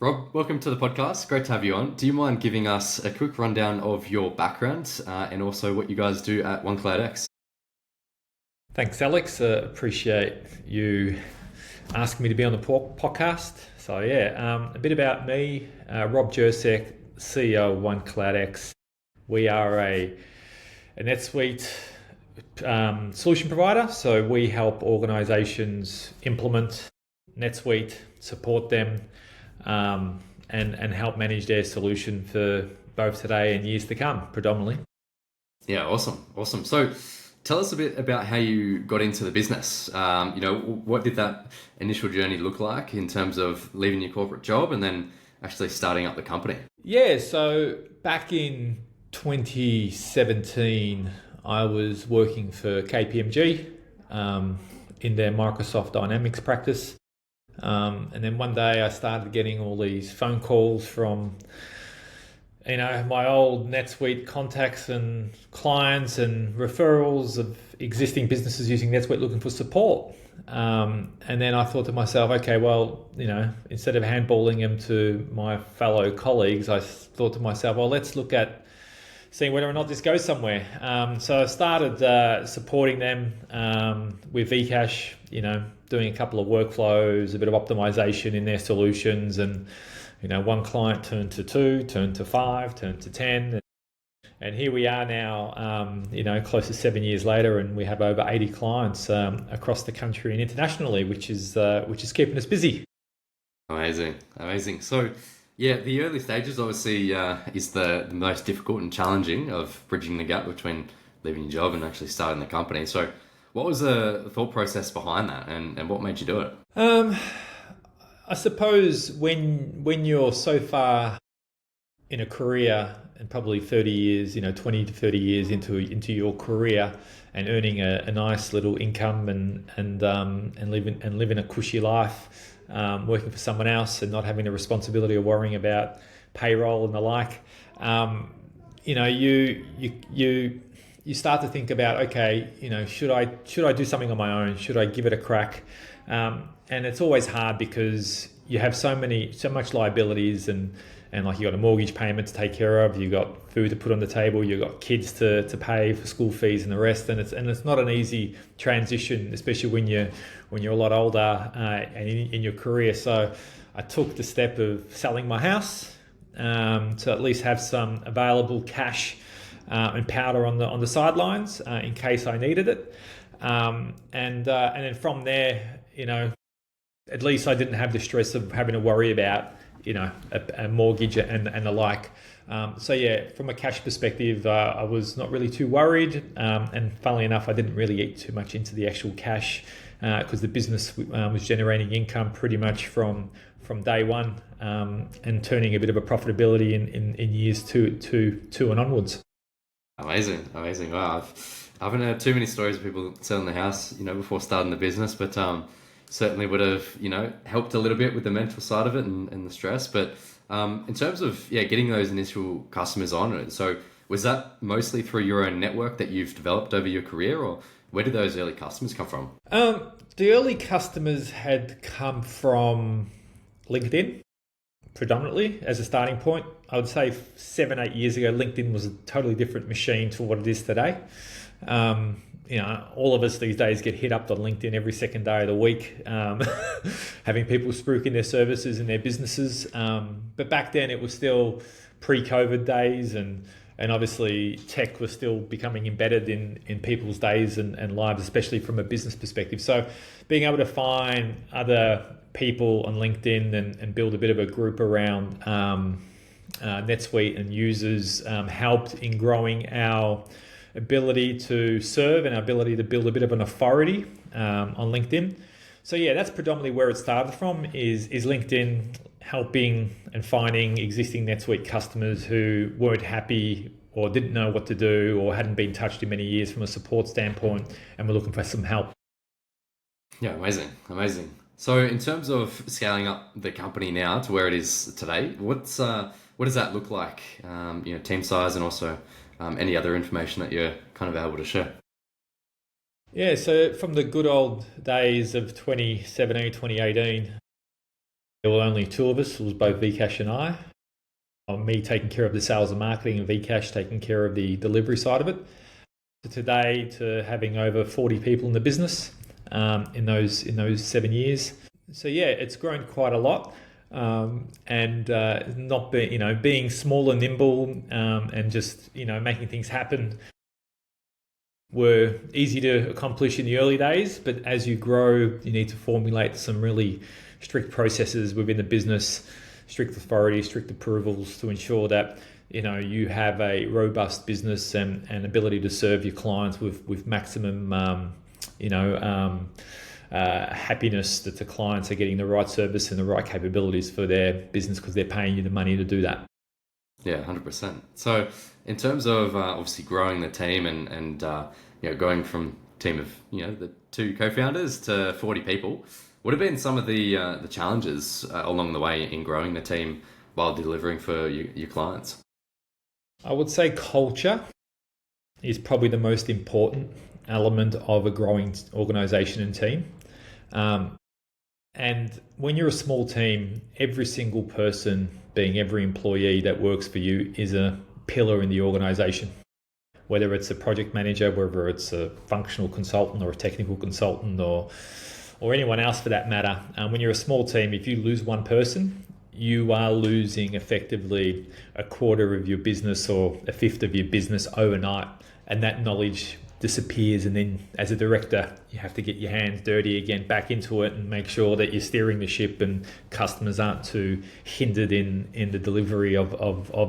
Rob, welcome to the podcast. Great to have you on. Do you mind giving us a quick rundown of your background and also what you guys do at OneKloudX? Thanks, Alex. Appreciate you asking me to be on the podcast. A bit about me. Rob Jurcec, CEO of OneKloudX. We are a NetSuite solution provider. So we help organizations implement NetSuite, support them, and help manage their solution for both today and years to come, predominantly. Yeah, awesome. So tell us a bit about how you got into the business. What did that initial journey look like in terms of leaving your corporate job and then actually starting up the company? Yeah, so back in 2017, I was working for KPMG in their Microsoft Dynamics practice. And then one day I started getting all these phone calls from, my old NetSuite contacts and clients and referrals of existing businesses using NetSuite looking for support. And then I thought to myself, okay, well, instead of handballing them to my fellow colleagues, I thought to myself, well, let's look at seeing whether or not this goes somewhere. So I started supporting them with eCash, doing a couple of workflows, a bit of optimization in their solutions. And, one client turned to 2, turned to 5, turned to 10. And here we are now, close to 7 years later, and we have over 80 clients across the country and internationally, which is keeping us busy. Amazing. So, yeah, the early stages obviously is the most difficult and challenging of bridging the gap between leaving your job and actually starting the company. So what was the thought process behind that and what made you do it? I suppose when you're so far in a career and probably 30 years, 20 to 30 years into your career and earning a nice little income and living a cushy life, working for someone else and not having the responsibility of worrying about payroll and the like, you start to think about, okay, should I do something on my own? Should I give it a crack? And it's always hard because you have so much liabilities and like you got a mortgage payment to take care of, you got food to put on the table, you got kids to pay for school fees and the rest, and it's not an easy transition, especially when you're a lot older and in your career. So I took the step of selling my house to at least have some available cash and powder on the sidelines in case I needed it, and then from there, at least I didn't have the stress of having to worry about a mortgage and the like. From a cash perspective, I was not really too worried, and funnily enough, I didn't really eat too much into the actual cash because the business was generating income pretty much from day one, and turning a bit of a profitability in years two and onwards. Amazing. Wow, I haven't heard too many stories of people selling the house, before starting the business, but certainly would have, helped a little bit with the mental side of it and the stress. But in terms of, getting those initial customers on it, so was that mostly through your own network that you've developed over your career, or where did those early customers come from? The early customers had come from LinkedIn, predominantly as a starting point. I would say 7-8 years ago, LinkedIn was a totally different machine to what it is today. All of us these days get hit up on LinkedIn every second day of the week, having people spruiking their services and their businesses. But back then it was still pre-COVID days, and obviously tech was still becoming embedded in people's days and lives, especially from a business perspective. So being able to find other people on LinkedIn and build a bit of a group around NetSuite and users helped in growing our ability to serve and our ability to build a bit of an authority on LinkedIn. So that's predominantly where it started from, is LinkedIn helping and finding existing NetSuite customers who weren't happy or didn't know what to do or hadn't been touched in many years from a support standpoint and were looking for some help. Yeah, amazing. So in terms of scaling up the company now to where it is today, what does that look like? Team size and also any other information that you're kind of able to share. Yeah, so from the good old days of 2017, 2018, There were only two of us. It was both Vcash and I. Me taking care of the sales and marketing, and Vcash taking care of the delivery side of it. So today, to having over 40 people in the business in those 7 years. So yeah, it's grown quite a lot, and not being small and nimble, and just making things happen were easy to accomplish in the early days. But as you grow, you need to formulate some really strict processes within the business, strict authority, strict approvals to ensure that you have a robust business and ability to serve your clients with maximum happiness, that the clients are getting the right service and the right capabilities for their business because they're paying you the money to do that. Yeah, 100%. So in terms of obviously growing the team and going from a team of the two co-founders to 40 people, what have been some of the challenges along the way in growing the team while delivering for your clients? I would say culture is probably the most important element of a growing organization and team. And when you're a small team, every single person, being every employee that works for you, is a pillar in the organization. Whether it's a project manager, whether it's a functional consultant or a technical consultant or anyone else for that matter. When you're a small team, if you lose one person, you are losing effectively a quarter of your business or a fifth of your business overnight, and that knowledge disappears. And then as a director, you have to get your hands dirty again back into it and make sure that you're steering the ship and customers aren't too hindered in the delivery of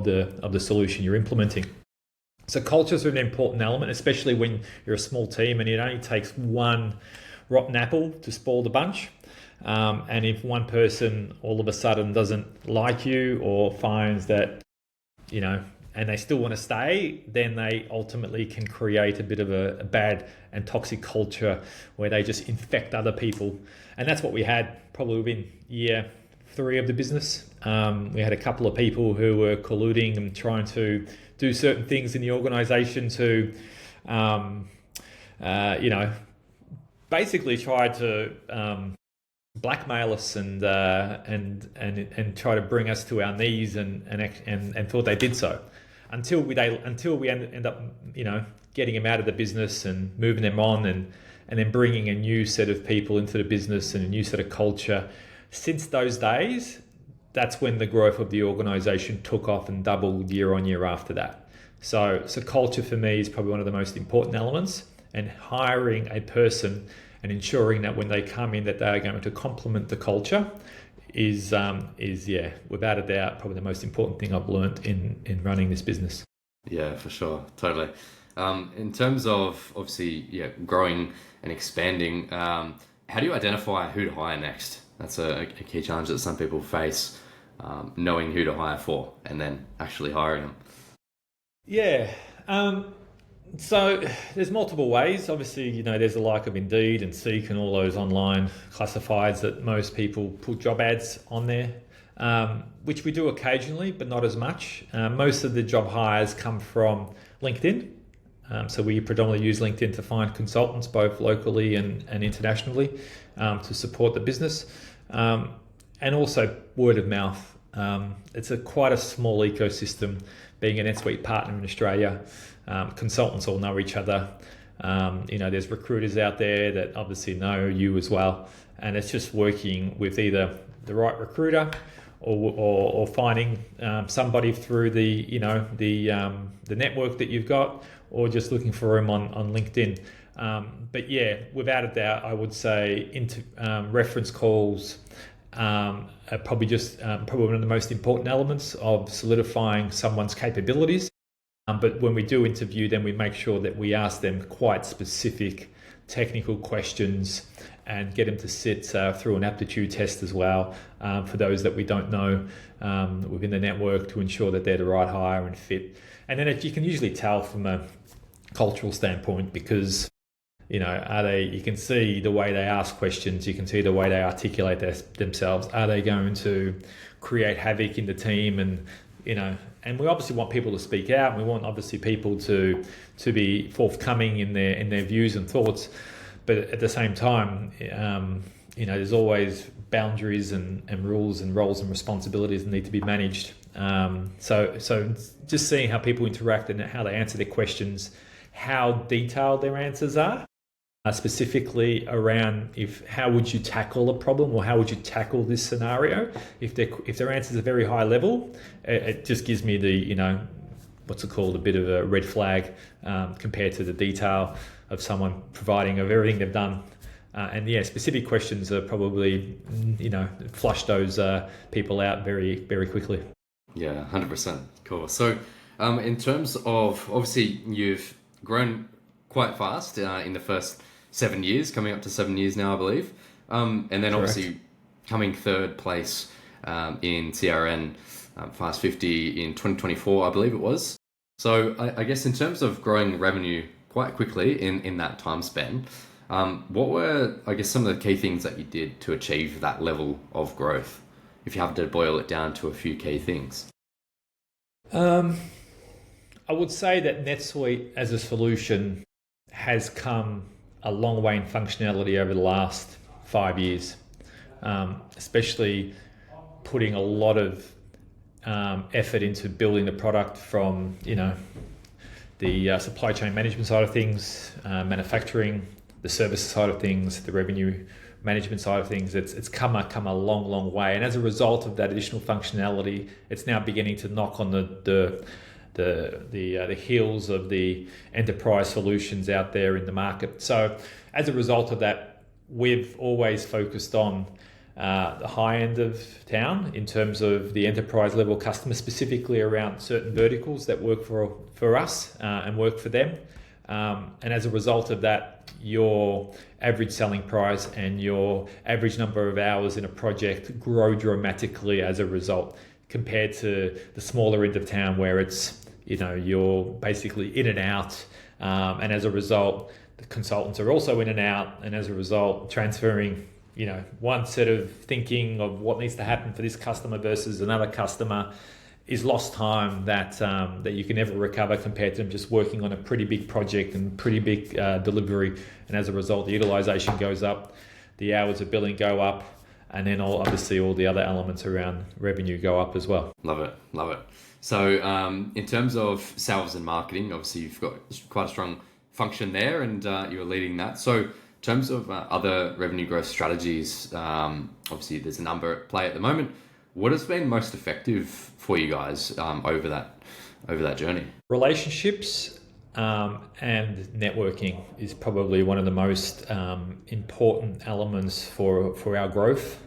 the solution you're implementing. So culture is an important element, especially when you're a small team and it only takes one rotten apple to spoil the bunch. And if one person all of a sudden doesn't like you or finds that, and they still want to stay, then they ultimately can create a bit of a bad and toxic culture where they just infect other people. And that's what we had probably within year 3 of the business. We had a couple of people who were colluding and trying to do certain things in the organization to, basically try to blackmail us and try to bring us to our knees and thought they did so. Until we end up getting them out of the business and moving them on and then bringing a new set of people into the business and a new set of culture. Since those days, that's when the growth of the organization took off and doubled year on year after that. So culture for me is probably one of the most important elements, and hiring a person and ensuring that when they come in that they are going to complement the culture is without a doubt probably the most important thing I've learned in running this business. Yeah, for sure, totally. In terms of obviously growing and expanding, how do you identify who to hire next? That's a key challenge that some people face, knowing who to hire for and then actually hiring them. Yeah. So there's multiple ways. Obviously, there's the like of Indeed and Seek and all those online classifieds that most people put job ads on there, which we do occasionally, but not as much. Most of the job hires come from LinkedIn. So we predominantly use LinkedIn to find consultants, both locally and internationally, to support the business. And also word of mouth. It's quite a small ecosystem, being a NetSuite partner in Australia. Consultants all know each other. There's recruiters out there that obviously know you as well, and it's just working with either the right recruiter or finding somebody through the network that you've got, or just looking for them on LinkedIn. But yeah, without a doubt, I would say reference calls are probably one of the most important elements of solidifying someone's capabilities. But when we do interview them, we make sure that we ask them quite specific technical questions and get them to sit through an aptitude test as well, for those that we don't know within the network, to ensure that they're the right hire and fit. And then if you can usually tell from a cultural standpoint, because you can see the way they ask questions, you can see the way they articulate themselves. Are they going to create havoc in the team? And we obviously want people to speak out. We want obviously people to be forthcoming in their views and thoughts. But at the same time, there's always boundaries and rules and roles and responsibilities that need to be managed. So just seeing how people interact and how they answer their questions, how detailed their answers are, specifically around how would you tackle a problem or how would you tackle this scenario. If their answers are very high level, it just gives me the, what's it called, a bit of a red flag compared to the detail of someone providing of everything they've done. And specific questions are probably, flush those people out very, very quickly. Yeah, 100%. Cool. So in terms of, obviously, you've grown quite fast in the first 7 years, coming up to 7 years now, I believe. And then Correct. obviously coming third place in CRN Fast 50 in 2024, I believe it was. So I guess in terms of growing revenue quite quickly in that time span, what were, I guess, some of the key things that you did to achieve that level of growth, if you have to boil it down to a few key things? I would say that NetSuite as a solution has come a long way in functionality over the last 5 years, especially putting a lot of effort into building the product from, the supply chain management side of things, manufacturing, the services side of things, the revenue management side of things. It's come a long way, and as a result of that additional functionality, it's now beginning to knock on the heels of the enterprise solutions out there in the market. So as a result of that, we've always focused on the high end of town in terms of the enterprise level customers, specifically around certain verticals that work for us and work for them. And as a result of that, your average selling price and your average number of hours in a project grow dramatically as a result, compared to the smaller end of town where it's, you're basically in and out. And as a result, the consultants are also in and out. And as a result, transferring, one set of thinking of what needs to happen for this customer versus another customer is lost time that you can never recover, compared to them just working on a pretty big project and pretty big delivery. And as a result, the utilization goes up, the hours of billing go up, and then obviously all the other elements around revenue go up as well. Love it. So in terms of sales and marketing, obviously you've got quite a strong function there, and you're leading that. So in terms of other revenue growth strategies, obviously there's a number at play at the moment. What has been most effective for you guys over that journey? Relationships and networking is probably one of the most important elements for our growth.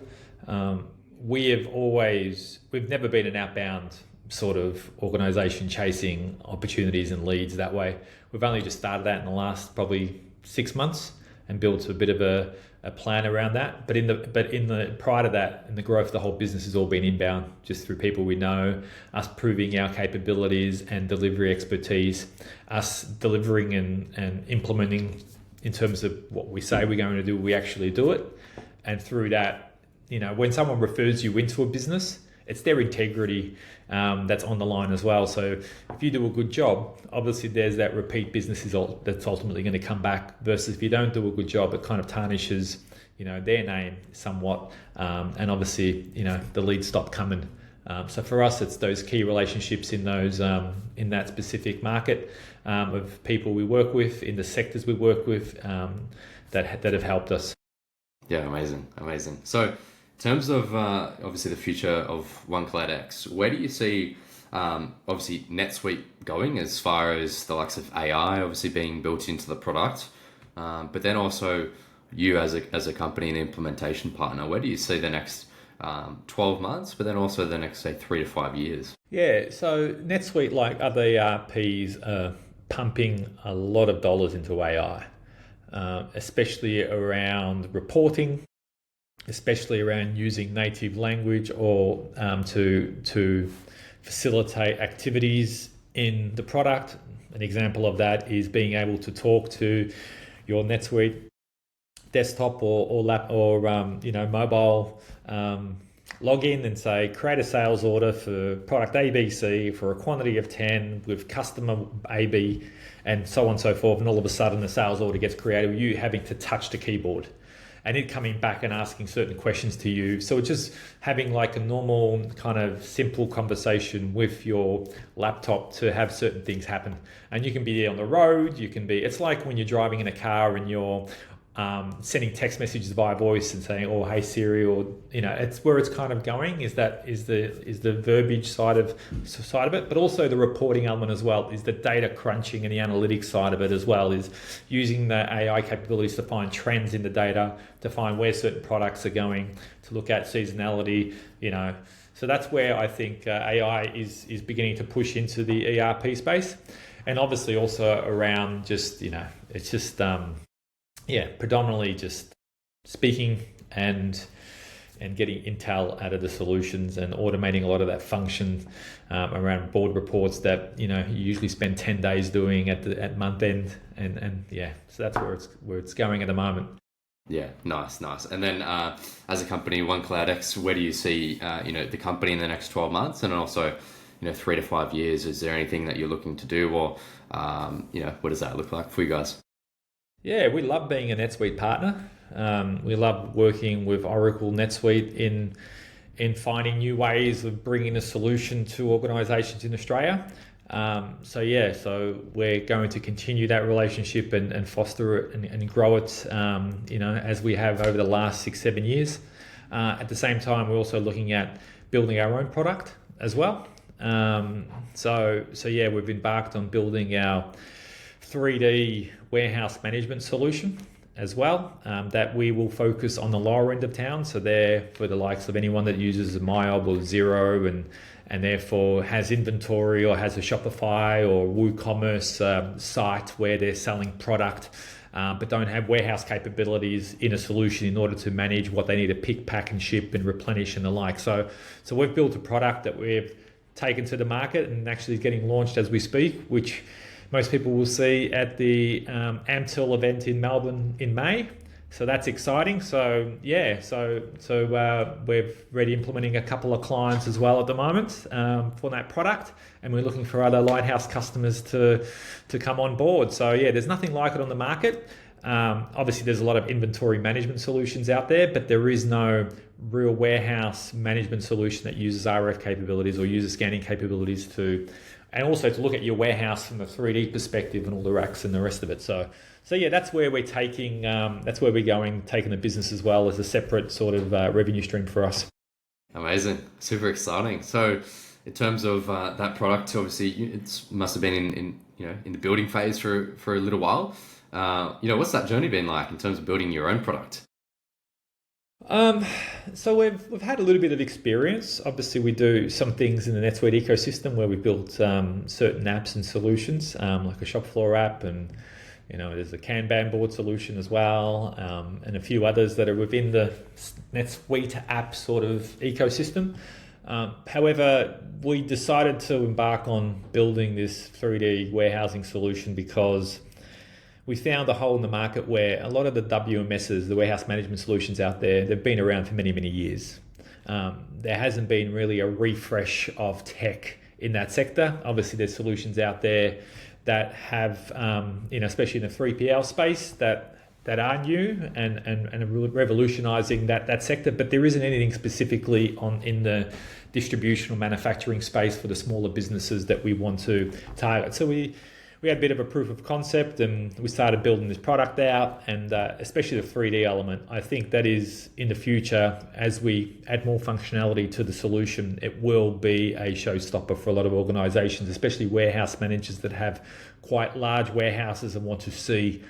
We've never been an outbound sort of organization chasing opportunities and leads that way. We've only just started that in the last probably 6 months and built a bit of a plan around that. But in the prior to that, in the growth of the whole business has all been inbound, just through people we know, us proving our capabilities and delivery expertise, us delivering and implementing in terms of what we say we're going to do, we actually do it. And through that, when someone refers you into a business, it's their integrity that's on the line as well. So if you do a good job, obviously there's that repeat business that's ultimately going to come back, versus if you don't do a good job, it kind of tarnishes, their name somewhat. And obviously, the leads stop coming. So for us, it's those key relationships in those in that specific market of people we work with, in the sectors we work with, that have helped us. Yeah, amazing. So in terms of obviously the future of OneKloudX, where do you see obviously NetSuite going as far as the likes of AI obviously being built into the product, but then also you as a company and implementation partner, where do you see the next 12 months, but then also the next, say, 3 to 5 years? Yeah, so NetSuite, like other ERPs, are pumping a lot of dollars into AI, especially around reporting, especially around using native language or to facilitate activities in the product. An example of that is being able to talk to your NetSuite desktop or mobile login and say, create a sales order for product ABC for a quantity of 10 with customer AB, and so on and so forth. And all of a sudden the sales order gets created with you having to touch the keyboard. and it coming back and asking certain questions to you. So it's just having like a normal kind of simple conversation with your laptop to have certain things happen. And you can be on the road, it's like when you're driving in a car and you're sending text messages via voice and saying, "Oh, hey Siri," or it's where it's kind of going. Is the verbiage side of it, but also the reporting element as well. Is the data crunching and the analytics side of it as well. Is using the AI capabilities to find trends in the data, to find where certain products are going, to look at seasonality. So that's where I think AI is beginning to push into the ERP space, and obviously also around just it's just predominantly just speaking and getting intel out of the solutions and automating a lot of that function around board reports that you usually spend 10 days doing at month end, and so that's where it's going at the moment. Yeah, nice. And then as a company, OneKloudX, where do you see the company in the next 12 months, and then also 3 to 5 years? Is there anything that you're looking to do, or what does that look like for you guys? Yeah, we love being a NetSuite partner. We love working with Oracle NetSuite in finding new ways of bringing a solution to organisations in Australia. So we're going to continue that relationship and foster it and grow it, as we have over the last 6-7 years. At the same time, we're also looking at building our own product as well. We've embarked on building our 3D warehouse management solution as well, that we will focus on the lower end of town. So there for the likes of anyone that uses MyOb or Xero and therefore has inventory or has a Shopify or WooCommerce site where they're selling product, but don't have warehouse capabilities in a solution in order to manage what they need to pick, pack and ship and replenish and the like. So we've built a product that we've taken to the market and actually is getting launched as we speak, which most people will see at the AMTIL event in Melbourne in May. So that's exciting. So we're already implementing a couple of clients as well at the moment for that product, and we're looking for other lighthouse customers to come on board. So there's nothing like it on the market. Obviously, there's a lot of inventory management solutions out there, but there is no real warehouse management solution that uses RF capabilities or user scanning capabilities and also to look at your warehouse from a 3D perspective and all the racks and the rest of it. So that's where we're taking the business as well as a separate sort of revenue stream for us. Amazing, super exciting. So in terms of that product, obviously it must have been in the building phase for a little while. What's that journey been like in terms of building your own product? So we've had a little bit of experience. Obviously, we do some things in the NetSuite ecosystem where we built certain apps and solutions, like a shop floor app, and there's a Kanban board solution as well, and a few others that are within the NetSuite app sort of ecosystem. However, we decided to embark on building this 3D warehousing solution because we found a hole in the market where a lot of the WMSs, the warehouse management solutions out there, they've been around for many, many years. There hasn't been really a refresh of tech in that sector. Obviously, there's solutions out there that have, especially in the 3PL space, that are new and revolutionizing that sector, but there isn't anything specifically in the distribution or manufacturing space for the smaller businesses that we want to target. So we had a bit of a proof of concept and we started building this product out, and especially the 3D element. I think that is in the future, as we add more functionality to the solution, it will be a showstopper for a lot of organizations, especially warehouse managers that have quite large warehouses and want to see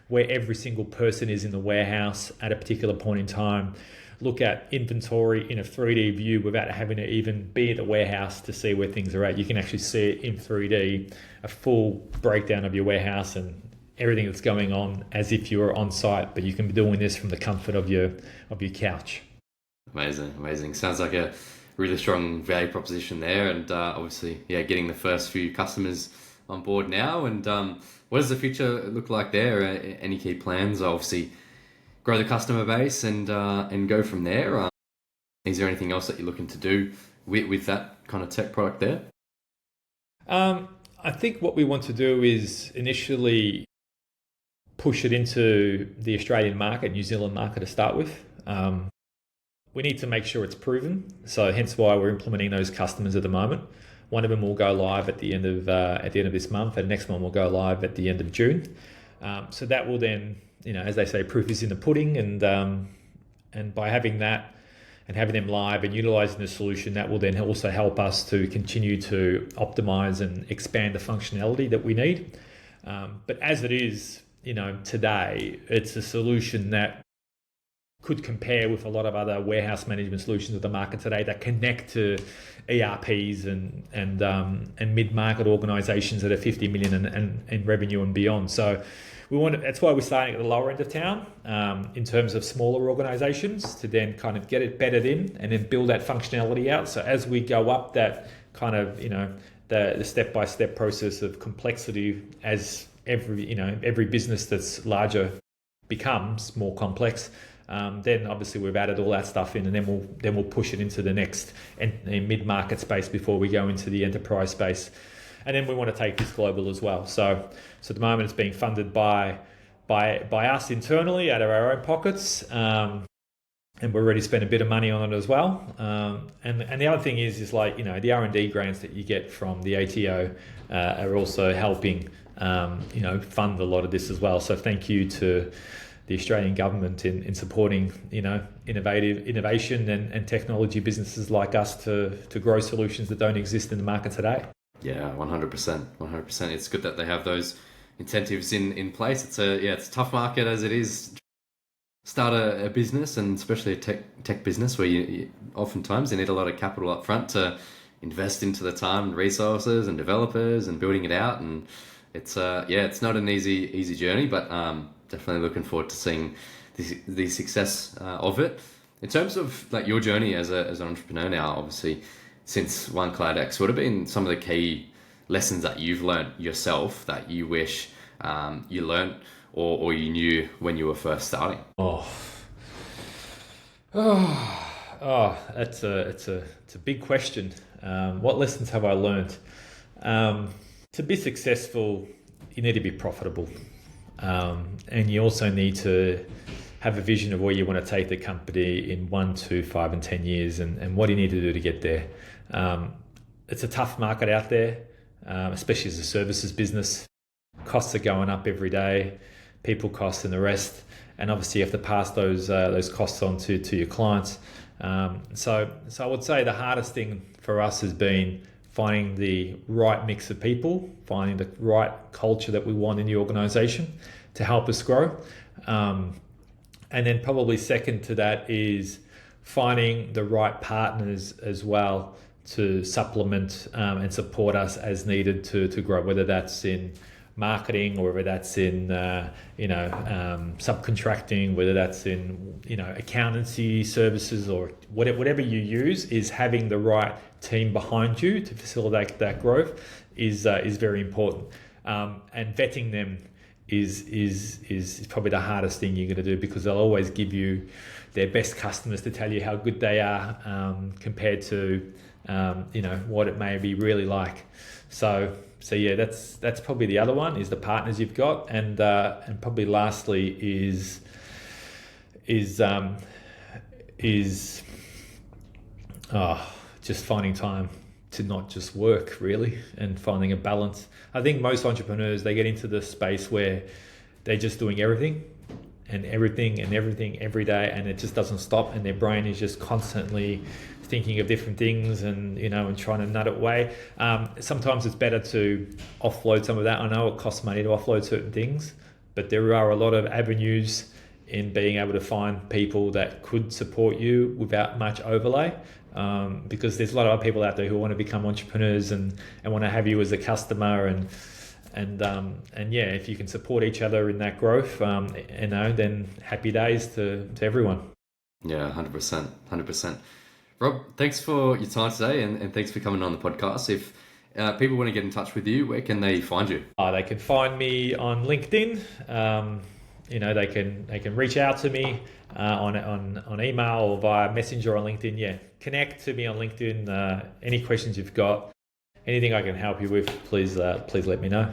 where every single person is in the warehouse at a particular point in time. Look at inventory in a 3D view without having to even be at the warehouse to see where things are at. You can actually see it in 3D, a full breakdown of your warehouse and everything that's going on as if you were on site, but you can be doing this from the comfort of your couch. Amazing. Sounds like a really strong value proposition there, and obviously, getting the first few customers on board now. And what does the future look like there? Any key plans? Obviously, grow the customer base and go from there. Is there anything else that you're looking to do with that kind of tech product there? I think what we want to do is initially push it into the Australian market, New Zealand market to start with. We need to make sure it's proven. So hence why we're implementing those customers at the moment. One of them will go live at the end of this month, and the next one will go live at the end of June. So that will then, as they say, proof is in the pudding, and by having that and having them live and utilizing the solution, that will then also help us to continue to optimize and expand the functionality that we need. But as it is, today, it's a solution that could compare with a lot of other warehouse management solutions of the market today that connect to ERPs and mid-market organizations that are 50 million in revenue and beyond. So that's why we're starting at the lower end of town in terms of smaller organizations, to then kind of get it bedded in and then build that functionality out. So as we go up that kind of, the step-by-step process of complexity, as every business that's larger becomes more complex, then obviously we've added all that stuff in, and then we'll push it into the next mid-market space before we go into the enterprise space. And then we want to take this global as well. So at the moment it's being funded by us internally out of our own pockets, and we're already spent a bit of money on it as well. And the other thing is like, the R&D grants that you get from the ATO are also helping fund a lot of this as well. So thank you to the Australian government in supporting, innovation and technology businesses like us to grow solutions that don't exist in the market today. Yeah, 100%. It's good that they have those incentives in place. It's a tough market as it is. Start a business, and especially a tech business, where you oftentimes you need a lot of capital up front to invest into the time and resources and developers and building it out. And it's not an easy journey, but definitely looking forward to seeing the success of it. In terms of like your journey as an entrepreneur now, obviously since OneKloudX, what have been some of the key lessons that you've learned yourself that you wish you learned or you knew when you were first starting? It's a big question. What lessons have I learned? To be successful, you need to be profitable. And you also need to have a vision of where you want to take the company in 1, 2, 5, and 10 years, and what do you need to do to get there. It's a tough market out there, especially as a services business. Costs are going up every day, people costs and the rest, and obviously you have to pass those costs on to your clients. So I would say the hardest thing for us has been finding the right mix of people, finding the right culture that we want in the organization to help us grow. And then probably second to that is finding the right partners as well to supplement and support us as needed to grow, whether that's in marketing or whether that's in subcontracting, whether that's in accountancy services or whatever you use. Is having the right team behind you to facilitate that growth is very important, and vetting them is probably the hardest thing you're going to do, because they'll always give you their best customers to tell you how good they are compared to what it may be really like. So yeah, that's probably the other one, is the partners you've got, and probably lastly is just finding time to not just work, really, and finding a balance. I think most entrepreneurs, they get into this space where they're just doing everything every day, and it just doesn't stop, and their brain is just constantly thinking of different things and trying to nut it away. Sometimes it's better to offload some of that. I know it costs money to offload certain things, but there are a lot of avenues in being able to find people that could support you without much overlay, because there's a lot of other people out there who want to become entrepreneurs and want to have you as a customer, and yeah, if you can support each other in that growth, then happy days to everyone. Yeah, 100%. Rob, thanks for your time today, and thanks for coming on the podcast. If people want to get in touch with you, where can they find you? They can find me on LinkedIn. They can reach out to me on email or via Messenger on LinkedIn. Yeah, connect to me on LinkedIn. Any questions you've got, anything I can help you with, please let me know.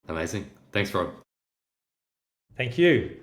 Amazing. Thanks, Rob. Thank you.